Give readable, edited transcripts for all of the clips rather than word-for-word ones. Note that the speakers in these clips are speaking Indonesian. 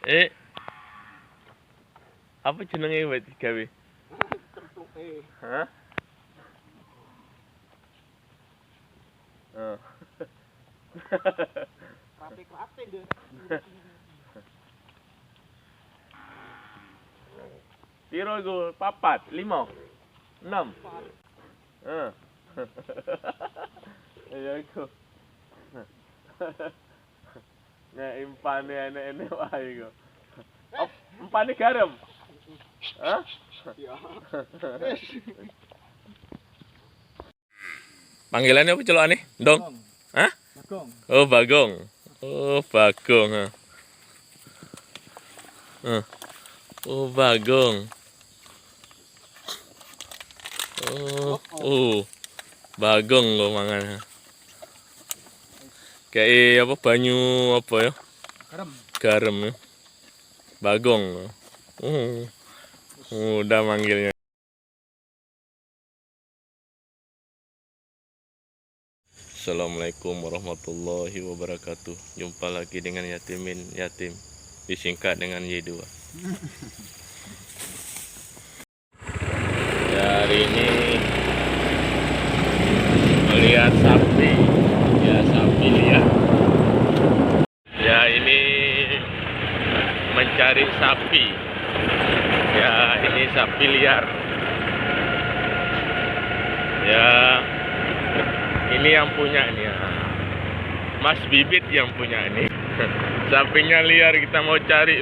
Eh, apa jenenge wit gawe? Cempluke. Hah? Oh. Krape-krape deh. Piro iku? 4, 5, 6. Heeh. Ya iku. Nek impane enek-enek wae iku. Empane garam. Hah? Ya. Panggilannya apa celokane? Dong. Hah? Bagong. Oh, Bagong. Oh, Bagong. Oh, Bagong. Bagong kok mangan. Kayak apa banyu apa ya? Garam. Garam ya. Bagong. Udah manggilnya. Assalamualaikum warahmatullahi wabarakatuh. Jumpa lagi dengan Yatimin Yatim, disingkat dengan Y2. Ya, hari ini melihat sapi. Ya, sapi liar. Ya, ini mencari sapi. Ya, ini sapi liar. Ya, ini yang punya ini ya. Mas Bibit yang punya ini. Sapinya liar, kita mau cari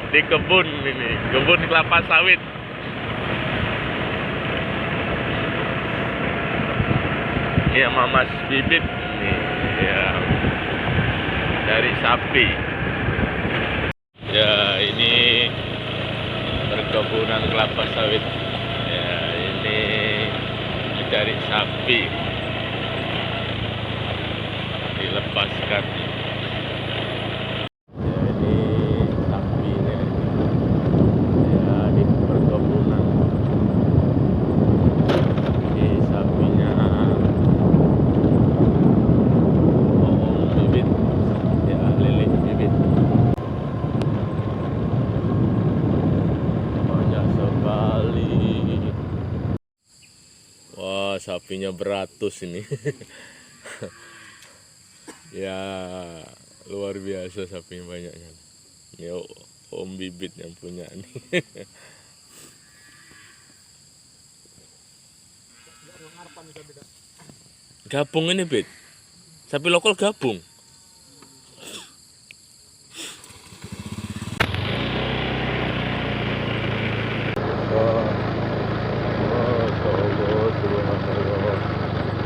di kebun ini, kebun kelapa sawit. Ini sama Mas Bibit ini ya, dari sapi. Ya, ini perkebunan kelapa sawit. Ya, ini mencari sapi, dilepaskan. Ya, ini sapinya ya di perkebunan. Ini sapinya Bibit, ya Lili Bibit. Banyak sekali. Wah, sapinya beratus ini. Ya, luar biasa sapinya banyaknya. Ini Om Bibit yang punya nih. Gabung ini, Bit. Sapi lokal gabung.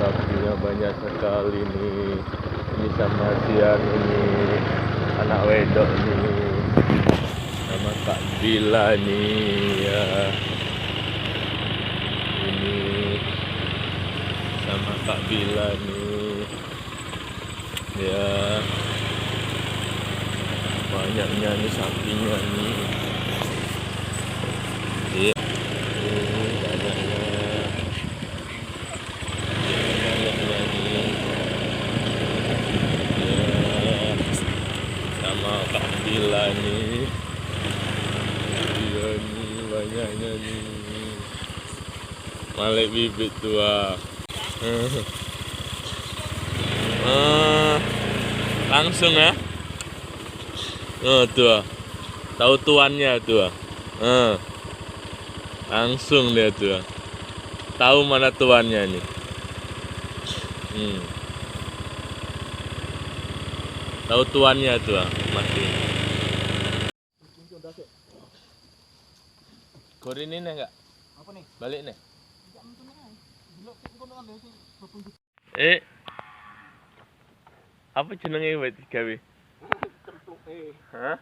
Sapinya banyak sekali nih. Ini sama siang ini anak wedok nih, sama Kak Bila nih ya. Ini sama Kak Bila nih ya. Banyaknya nih sapinya nih. Iya. Banyaknya nih. Sama Kak Bila nih. Iya nih, banyaknya nih. Malik Bibit tua. Langsung ya. Tuh. Tahu tuannya tuh. Langsung dia tuh. Tahu mana tuannya nih. Tahu tuannya tuh masih. Korin ini enggak? Apa nih? Balik nih. Eh, Apa jenenge wit gawe? cempluke. Hah?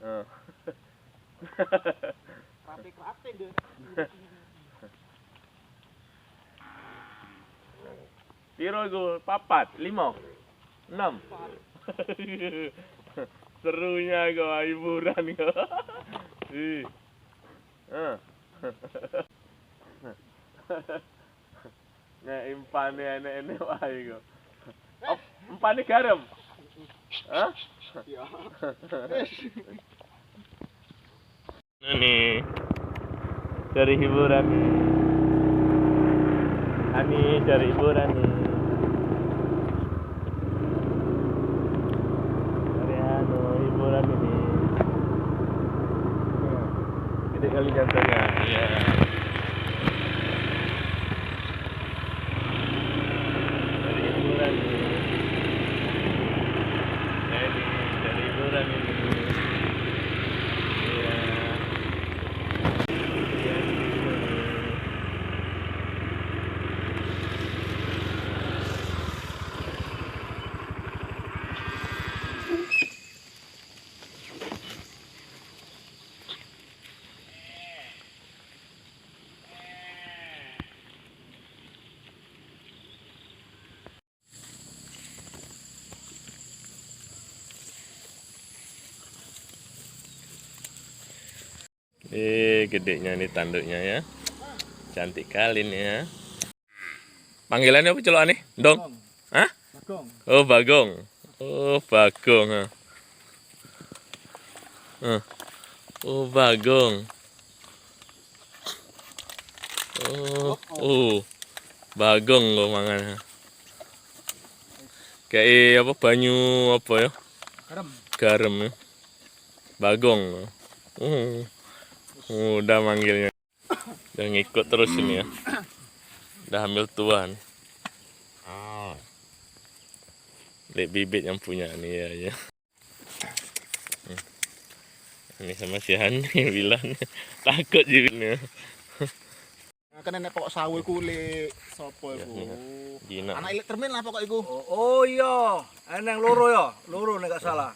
Oh. Krape-krape deh. Piro iku? 4, 5, 6. Serunya kok hiburan kok. Nek impane enek-enek wae kok. Empane garam. Hah? Ya. Ini cari hiburan nih. Ani cari hiburan nih. Cari hiburan ini. Gede kali jantungnya. Ya. Cari hiburan nih. Ini cari hiburan ini. Gedenya nih tanduknya ya. Cantik kali nih ya. Panggilannya apa celukan nih? Dong? Hah? Bagong. Oh, Bagong. Oh, Bagong. Oh, Bagong. Bagong kok mangan. Kayak apa banyu apa ya? Garam. Garam ya. Bagong. Udah manggilnya. Udah ngikut terus ini ya. Udah hamil tuan. Lihat bibit yang punya nih ya. Ini sama si Hani bilang takut jibitnya. Kan nek pokok sawi kulit sapa Ya, iku? Gina. Anak ilik termin lah pokok iku. Oh iya, eneng loro ya, loro nek gak salah.